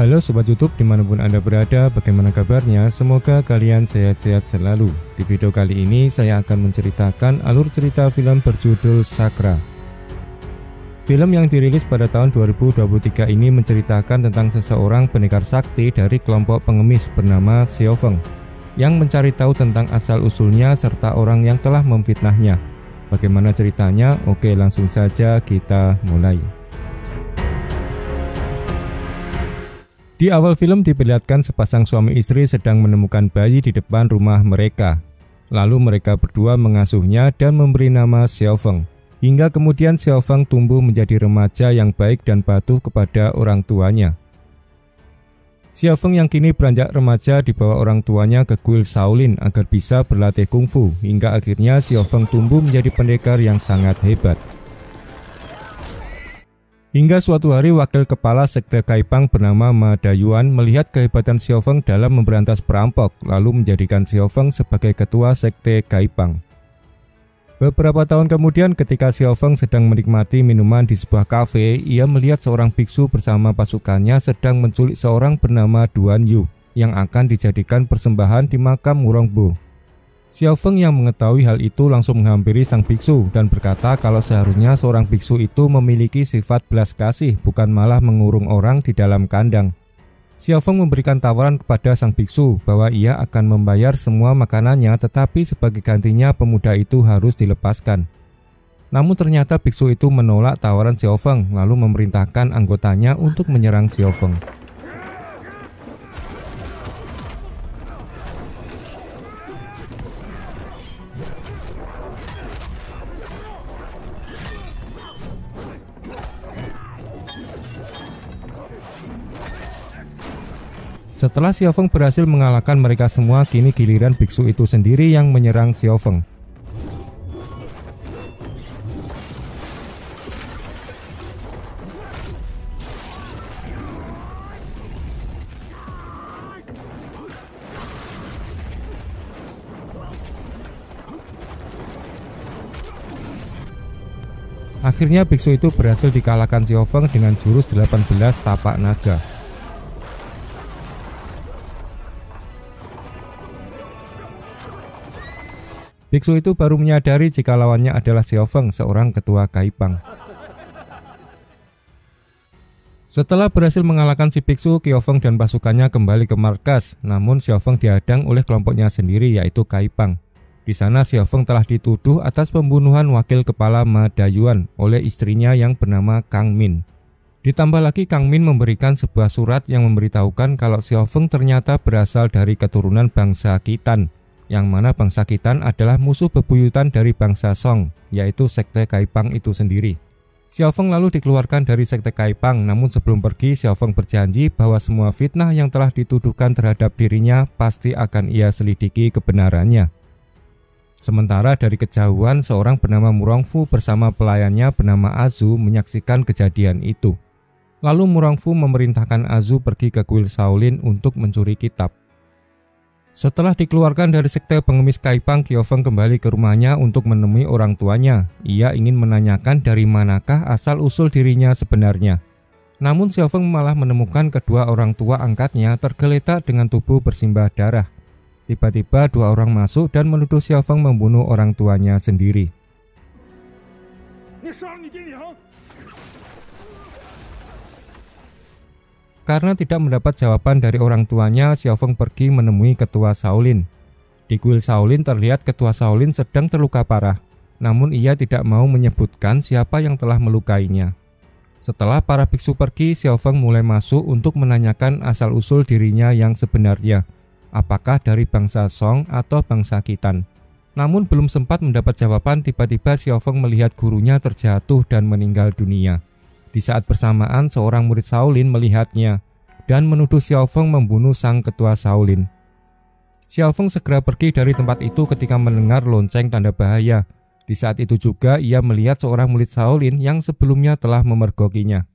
Halo Sobat YouTube dimanapun Anda berada, bagaimana kabarnya? Semoga kalian sehat-sehat selalu. Di video kali ini saya akan menceritakan alur cerita film berjudul Sakra. Film yang dirilis pada tahun 2023 ini menceritakan tentang seseorang pendekar sakti dari kelompok pengemis bernama Xiao Feng yang mencari tahu tentang asal-usulnya serta orang yang telah memfitnahnya. Bagaimana ceritanya? Oke, langsung saja kita mulai. Di awal film diperlihatkan sepasang suami istri sedang menemukan bayi di depan rumah mereka. Lalu mereka berdua mengasuhnya dan memberi nama Xiao Feng. Hingga kemudian Xiao Feng tumbuh menjadi remaja yang baik dan patuh kepada orang tuanya. Xiao Feng yang kini beranjak remaja dibawa orang tuanya ke kuil Shaolin agar bisa berlatih kungfu. Hingga akhirnya Xiao Feng tumbuh menjadi pendekar yang sangat hebat. Hingga suatu hari wakil kepala sekte Kaipang bernama Ma Dayuan melihat kehebatan Xiao Feng dalam memberantas perampok, lalu menjadikan Xiao Feng sebagai ketua sekte Kaipang. Beberapa tahun kemudian ketika Xiao Feng sedang menikmati minuman di sebuah kafe, ia melihat seorang biksu bersama pasukannya sedang menculik seorang bernama Duan Yu yang akan dijadikan persembahan di makam Wurong Bo. Xiao Feng yang mengetahui hal itu langsung menghampiri sang biksu dan berkata kalau seharusnya seorang biksu itu memiliki sifat belas kasih, bukan malah mengurung orang di dalam kandang. Xiao Feng memberikan tawaran kepada sang biksu bahwa ia akan membayar semua makanannya, tetapi sebagai gantinya pemuda itu harus dilepaskan. Namun ternyata biksu itu menolak tawaran Xiao Feng, lalu memerintahkan anggotanya untuk menyerang Xiao Feng. Setelah Xiao Feng berhasil mengalahkan mereka semua, kini giliran biksu itu sendiri yang menyerang Xiao Feng. Akhirnya biksu itu berhasil dikalahkan Xiao Feng dengan jurus 18 tapak naga. Biksu itu baru menyadari jika lawannya adalah Xiao Feng, seorang ketua Kaipang. Setelah berhasil mengalahkan si biksu, Xiao Feng dan pasukannya kembali ke markas. Namun Xiao Feng dihadang oleh kelompoknya sendiri, yaitu Kaipang. Di sana Xiao Feng telah dituduh atas pembunuhan wakil kepala Ma Dayuan oleh istrinya yang bernama Kang Min. Ditambah lagi Kang Min memberikan sebuah surat yang memberitahukan kalau Xiao Feng ternyata berasal dari keturunan bangsa Khitan, yang mana bangsa Khitan adalah musuh bebuyutan dari bangsa Song, yaitu sekte Kaipang itu sendiri. Xiao Feng lalu dikeluarkan dari sekte Kaipang, namun sebelum pergi Xiao Feng berjanji bahwa semua fitnah yang telah dituduhkan terhadap dirinya pasti akan ia selidiki kebenarannya. Sementara dari kejauhan seorang bernama Murongfu bersama pelayannya bernama Azu menyaksikan kejadian itu. Lalu Murongfu memerintahkan Azu pergi ke kuil Shaolin untuk mencuri kitab. Setelah dikeluarkan dari sekte pengemis Kaipang, Xiao Feng kembali ke rumahnya untuk menemui orang tuanya. Ia ingin menanyakan dari manakah asal-usul dirinya sebenarnya. Namun Xiao Feng malah menemukan kedua orang tua angkatnya tergeletak dengan tubuh bersimbah darah. Tiba-tiba dua orang masuk dan menuduh Xiao Feng membunuh orang tuanya sendiri. Karena tidak mendapat jawaban dari orang tuanya, Xiao Feng pergi menemui ketua Shaolin. Di kuil Shaolin terlihat ketua Shaolin sedang terluka parah, namun ia tidak mau menyebutkan siapa yang telah melukainya. Setelah para biksu pergi, Xiao Feng mulai masuk untuk menanyakan asal-usul dirinya yang sebenarnya, apakah dari bangsa Song atau bangsa Khitan. Namun belum sempat mendapat jawaban, tiba-tiba Xiao Feng melihat gurunya terjatuh dan meninggal dunia. Di saat bersamaan seorang murid Shaolin melihatnya dan menuduh Xiao Feng membunuh sang ketua Shaolin. Xiao Feng segera pergi dari tempat itu ketika mendengar lonceng tanda bahaya. Di saat itu juga ia melihat seorang murid Shaolin yang sebelumnya telah memergokinya.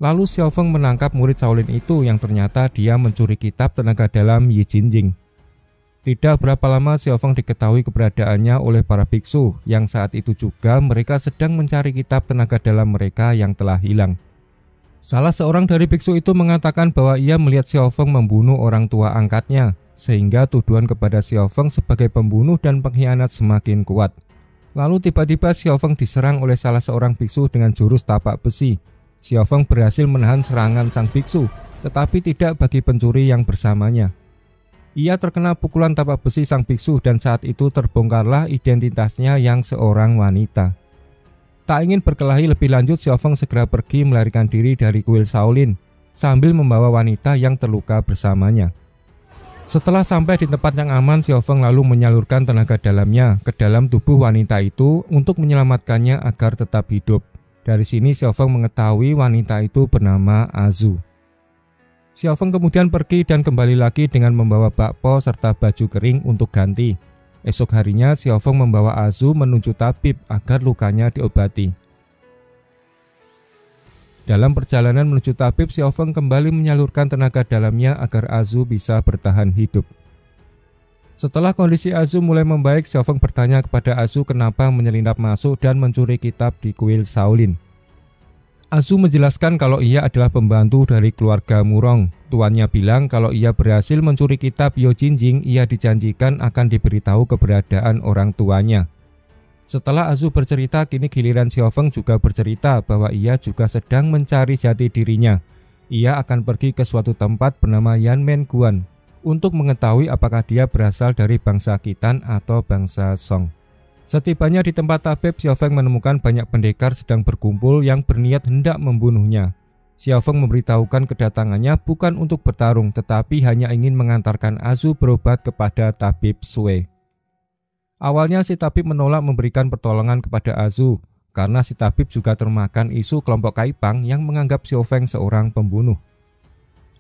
Lalu Xiao Feng menangkap murid Shaolin itu yang ternyata dia mencuri kitab tenaga dalam Yi Jinjing. Tidak berapa lama Xiao Feng diketahui keberadaannya oleh para biksu yang saat itu juga mereka sedang mencari kitab tenaga dalam mereka yang telah hilang. Salah seorang dari biksu itu mengatakan bahwa ia melihat Xiaofeng membunuh orang tua angkatnya, sehingga tuduhan kepada Xiaofeng sebagai pembunuh dan pengkhianat semakin kuat. Lalu tiba-tiba Xiaofeng diserang oleh salah seorang biksu dengan jurus tapak besi. Xiaofeng berhasil menahan serangan sang biksu, tetapi tidak bagi pencuri yang bersamanya. Ia terkena pukulan tapak besi sang biksu dan saat itu terbongkarlah identitasnya yang seorang wanita. Tak ingin berkelahi lebih lanjut, Xiaofeng segera pergi melarikan diri dari kuil Shaolin sambil membawa wanita yang terluka bersamanya. Setelah sampai di tempat yang aman, Xiaofeng lalu menyalurkan tenaga dalamnya ke dalam tubuh wanita itu untuk menyelamatkannya agar tetap hidup. Dari sini Xiaofeng mengetahui wanita itu bernama Azu. Xiaofeng kemudian pergi dan kembali lagi dengan membawa bakpo serta baju kering untuk ganti. Esok harinya Xiaofeng membawa Azu menuju tabib agar lukanya diobati. Dalam perjalanan menuju tabib, Xiaofeng kembali menyalurkan tenaga dalamnya agar Azu bisa bertahan hidup. Setelah kondisi Azu mulai membaik, Xiaofeng bertanya kepada Azu kenapa menyelinap masuk dan mencuri kitab di kuil Shaolin. Azu menjelaskan kalau ia adalah pembantu dari keluarga Murong. Tuannya bilang kalau ia berhasil mencuri kitab Yojinjing, ia dijanjikan akan diberitahu keberadaan orang tuanya. Setelah Azu bercerita, kini giliran Xiaofeng juga bercerita bahwa ia juga sedang mencari jati dirinya. Ia akan pergi ke suatu tempat bernama Yanmen Guan untuk mengetahui apakah dia berasal dari bangsa Khitan atau bangsa Song. Setibanya di tempat tabib, Xiaofeng menemukan banyak pendekar sedang berkumpul yang berniat hendak membunuhnya. Xiaofeng memberitahukan kedatangannya bukan untuk bertarung, tetapi hanya ingin mengantarkan Azu berobat kepada tabib Sue. Awalnya si tabib menolak memberikan pertolongan kepada Azu, karena si tabib juga termakan isu kelompok Kaipang yang menganggap Xiaofeng seorang pembunuh.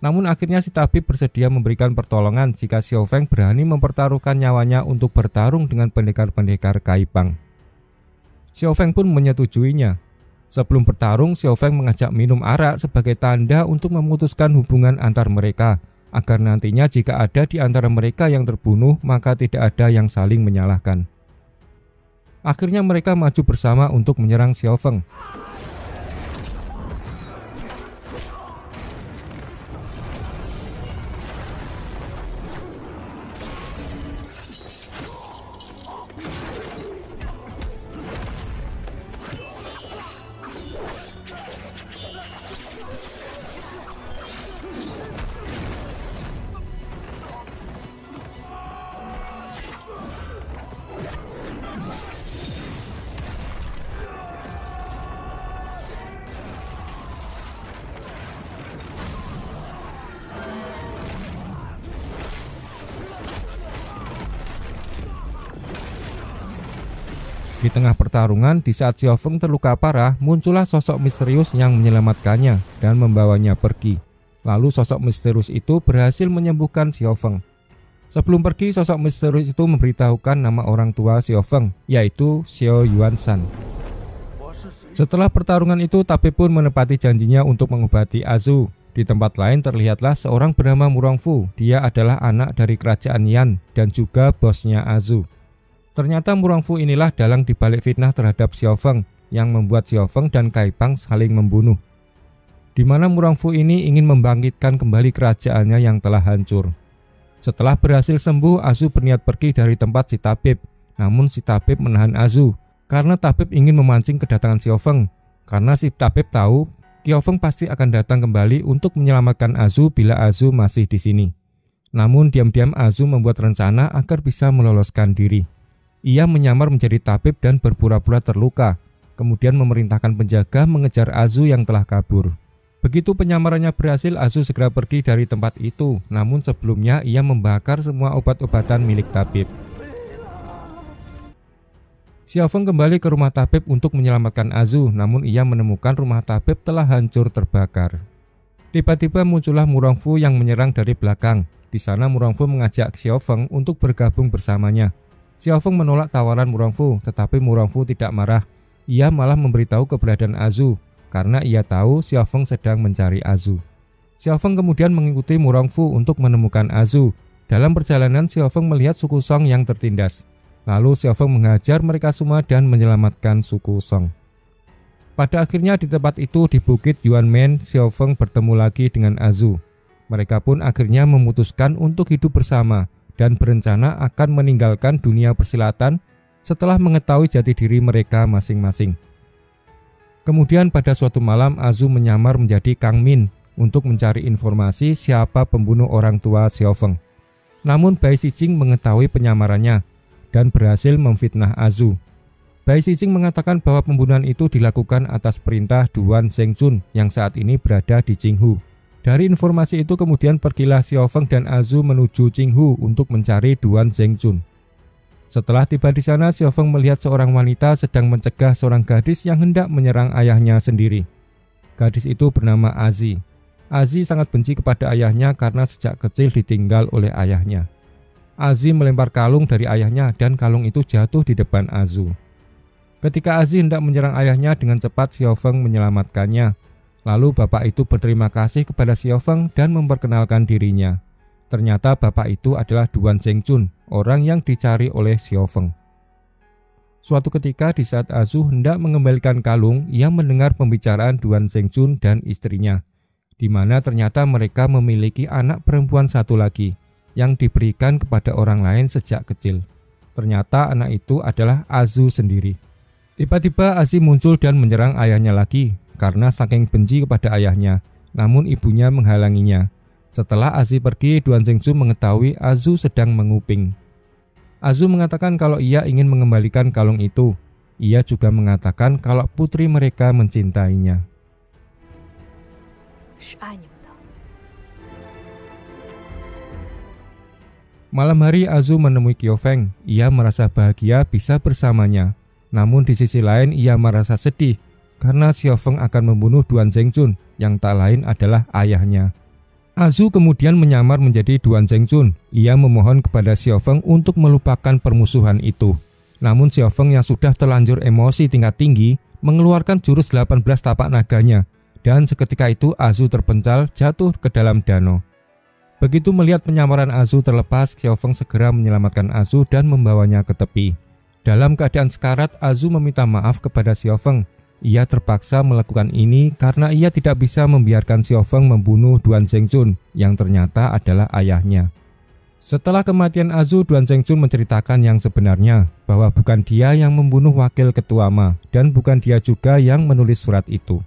Namun akhirnya si tabib bersedia memberikan pertolongan jika Xiaofeng berani mempertaruhkan nyawanya untuk bertarung dengan pendekar-pendekar Kaipang. Xiaofeng pun menyetujuinya. Sebelum bertarung, Xiaofeng mengajak minum arak sebagai tanda untuk memutuskan hubungan antar mereka, agar nantinya jika ada di antara mereka yang terbunuh, maka tidak ada yang saling menyalahkan. Akhirnya mereka maju bersama untuk menyerang Xiaofeng. Di tengah pertarungan, di saat Xiaofeng terluka parah, muncullah sosok misterius yang menyelamatkannya dan membawanya pergi. Lalu sosok misterius itu berhasil menyembuhkan Xiaofeng. Sebelum pergi, sosok misterius itu memberitahukan nama orang tua Xiaofeng, yaitu Xiao Yuanshan. Setelah pertarungan itu, tabib pun menepati janjinya untuk mengobati Azu. Di tempat lain terlihatlah seorang bernama Murongfu. Dia adalah anak dari kerajaan Yan dan juga bosnya Azu. Ternyata Murongfu inilah dalang dibalik fitnah terhadap Xiaofeng yang membuat Xiaofeng dan Kaipang saling membunuh. Di mana Murongfu ini ingin membangkitkan kembali kerajaannya yang telah hancur. Setelah berhasil sembuh, Azu berniat pergi dari tempat si tabib. Namun si tabib menahan Azu karena tabib ingin memancing kedatangan Xiaofeng. Karena si tabib tahu Xiaofeng pasti akan datang kembali untuk menyelamatkan Azu bila Azu masih di sini. Namun diam-diam Azu membuat rencana agar bisa meloloskan diri. Ia menyamar menjadi tabib dan berpura-pura terluka, kemudian memerintahkan penjaga mengejar Azu yang telah kabur. Begitu penyamarannya berhasil, Azu segera pergi dari tempat itu, namun sebelumnya ia membakar semua obat-obatan milik tabib. Xiaofeng kembali ke rumah tabib untuk menyelamatkan Azu, namun ia menemukan rumah tabib telah hancur terbakar. Tiba-tiba muncullah Murongfu yang menyerang dari belakang. Di sana Murongfu mengajak Xiaofeng untuk bergabung bersamanya. Xiaofeng menolak tawaran Murongfu, tetapi Murongfu tidak marah. Ia malah memberitahu keberadaan Azu, karena ia tahu Xiaofeng sedang mencari Azu. Xiaofeng kemudian mengikuti Murongfu untuk menemukan Azu. Dalam perjalanan, Xiaofeng melihat suku Song yang tertindas. Lalu Xiaofeng menghajar mereka semua dan menyelamatkan suku Song. Pada akhirnya di tempat itu di Bukit Yuanmen, Xiaofeng bertemu lagi dengan Azu. Mereka pun akhirnya memutuskan untuk hidup bersama dan berencana akan meninggalkan dunia persilatan setelah mengetahui jati diri mereka masing-masing. Kemudian pada suatu malam Azu menyamar menjadi Kang Min untuk mencari informasi siapa pembunuh orang tua Xiaofeng. Namun Bai Xijing mengetahui penyamarannya dan berhasil memfitnah Azu. Bai Xijing mengatakan bahwa pembunuhan itu dilakukan atas perintah Duan Zhengzun yang saat ini berada di Qinghu. Dari informasi itu kemudian pergilah Xiaofeng dan Azu menuju Qinghu untuk mencari Duan Zhengzun. Setelah tiba di sana, Xiaofeng melihat seorang wanita sedang mencegah seorang gadis yang hendak menyerang ayahnya sendiri. Gadis itu bernama Azi. Azi sangat benci kepada ayahnya karena sejak kecil ditinggal oleh ayahnya. Azi melempar kalung dari ayahnya dan kalung itu jatuh di depan Azu. Ketika Azi hendak menyerang ayahnya, dengan cepat Xiaofeng menyelamatkannya. Lalu bapak itu berterima kasih kepada Xiaofeng dan memperkenalkan dirinya. Ternyata bapak itu adalah Duan Zhengzun, orang yang dicari oleh Xiaofeng. Suatu ketika di saat Azu hendak mengembalikan kalung, ia mendengar pembicaraan Duan Zhengzun dan istrinya, di mana ternyata mereka memiliki anak perempuan satu lagi yang diberikan kepada orang lain sejak kecil. Ternyata anak itu adalah Azu sendiri. Tiba-tiba Azi muncul dan menyerang ayahnya lagi karena saking benci kepada ayahnya, namun ibunya menghalanginya. Setelah Azi pergi, Duan Zhengzun mengetahui Azu sedang menguping. Azu mengatakan kalau ia ingin mengembalikan kalung itu. Ia juga mengatakan kalau putri mereka mencintainya. Malam hari Azu menemui Qiufeng. Ia merasa bahagia bisa bersamanya. Namun di sisi lain ia merasa sedih karena Xiaofeng akan membunuh Duan Zhengzun yang tak lain adalah ayahnya. Azu kemudian menyamar menjadi Duan Zhengzun. Ia memohon kepada Xiaofeng untuk melupakan permusuhan itu. Namun Xiaofeng yang sudah terlanjur emosi tingkat tinggi mengeluarkan jurus 18 tapak naganya dan seketika itu Azu terpencal jatuh ke dalam danau. Begitu melihat penyamaran Azu terlepas, Xiaofeng segera menyelamatkan Azu dan membawanya ke tepi. Dalam keadaan sekarat, Azu meminta maaf kepada Xiaofeng. Ia terpaksa melakukan ini karena ia tidak bisa membiarkan Xiaofeng membunuh Duan Zhengzun yang ternyata adalah ayahnya. Setelah kematian Azu, Duan Zhengzun menceritakan yang sebenarnya, bahwa bukan dia yang membunuh wakil ketua Ma dan bukan dia juga yang menulis surat itu.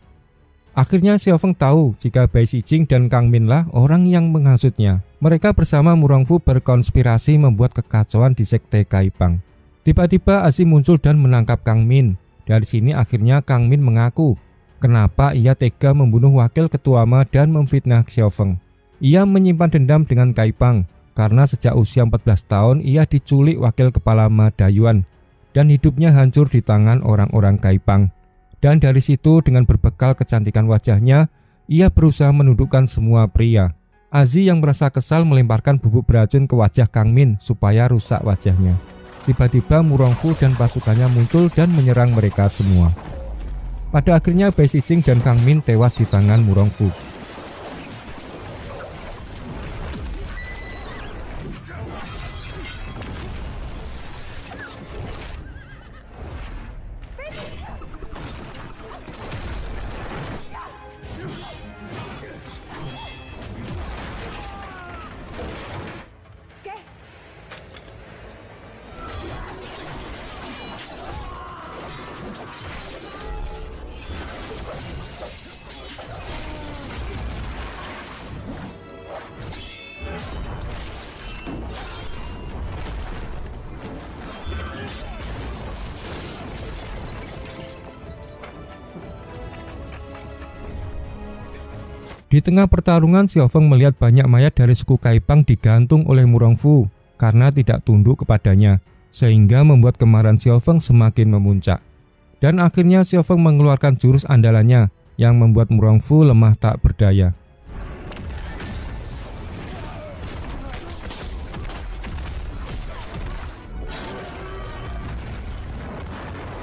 Akhirnya Xiaofeng tahu jika Bai Xijing dan Kang Min lah orang yang menghasutnya. Mereka bersama Murongfu berkonspirasi membuat kekacauan di sekte Kaipang. Tiba-tiba Azi muncul dan menangkap Kang Min. Dari sini akhirnya Kang Min mengaku kenapa ia tega membunuh wakil ketua Ma dan memfitnah Xiaofeng. Ia menyimpan dendam dengan Kaipang karena sejak usia 14 tahun ia diculik wakil kepala Ma Dayuan dan hidupnya hancur di tangan orang-orang Kaipang. Dan dari situ dengan berbekal kecantikan wajahnya, ia berusaha menundukkan semua pria. Azi yang merasa kesal melemparkan bubuk beracun ke wajah Kang Min supaya rusak wajahnya. Tiba-tiba Murongfu dan pasukannya muncul dan menyerang mereka semua. Pada akhirnya Bai Xijing dan Kang Min tewas di tangan Murongfu. Di tengah pertarungan, Xiaofeng melihat banyak mayat dari suku Kaipang digantung oleh Murongfu karena tidak tunduk kepadanya, sehingga membuat kemarahan Xiaofeng semakin memuncak. Dan akhirnya Xiaofeng mengeluarkan jurus andalannya yang membuat Murongfu lemah tak berdaya.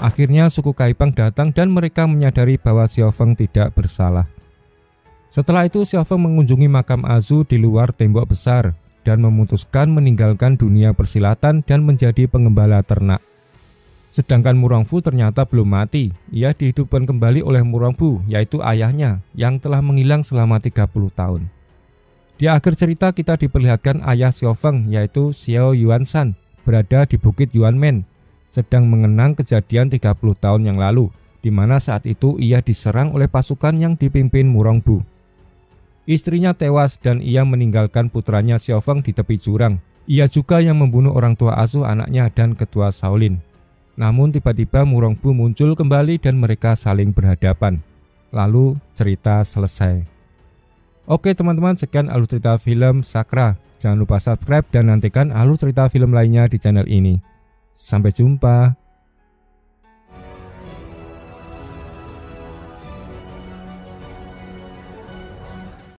Akhirnya suku Kaipang datang dan mereka menyadari bahwa Xiaofeng tidak bersalah. Setelah itu Xiaofeng mengunjungi makam Azu di luar tembok besar dan memutuskan meninggalkan dunia persilatan dan menjadi pengembala ternak. Sedangkan Murongbu ternyata belum mati. Ia dihidupkan kembali oleh Murongbu, yaitu ayahnya yang telah menghilang selama 30 tahun. Di akhir cerita kita diperlihatkan ayah Xiaofeng, yaitu Xiao Yuanshan, berada di Bukit Yuanmen, sedang mengenang kejadian 30 tahun yang lalu, di mana saat itu ia diserang oleh pasukan yang dipimpin Murongbu. Istrinya tewas dan ia meninggalkan putranya Xiaofeng di tepi jurang. Ia juga yang membunuh orang tua asuh anaknya dan ketua Shaolin. Namun tiba-tiba Murongbu muncul kembali dan mereka saling berhadapan. Lalu cerita selesai. Oke teman-teman, sekian alur cerita film Sakra. Jangan lupa subscribe dan nantikan alur cerita film lainnya di channel ini. Sampai jumpa.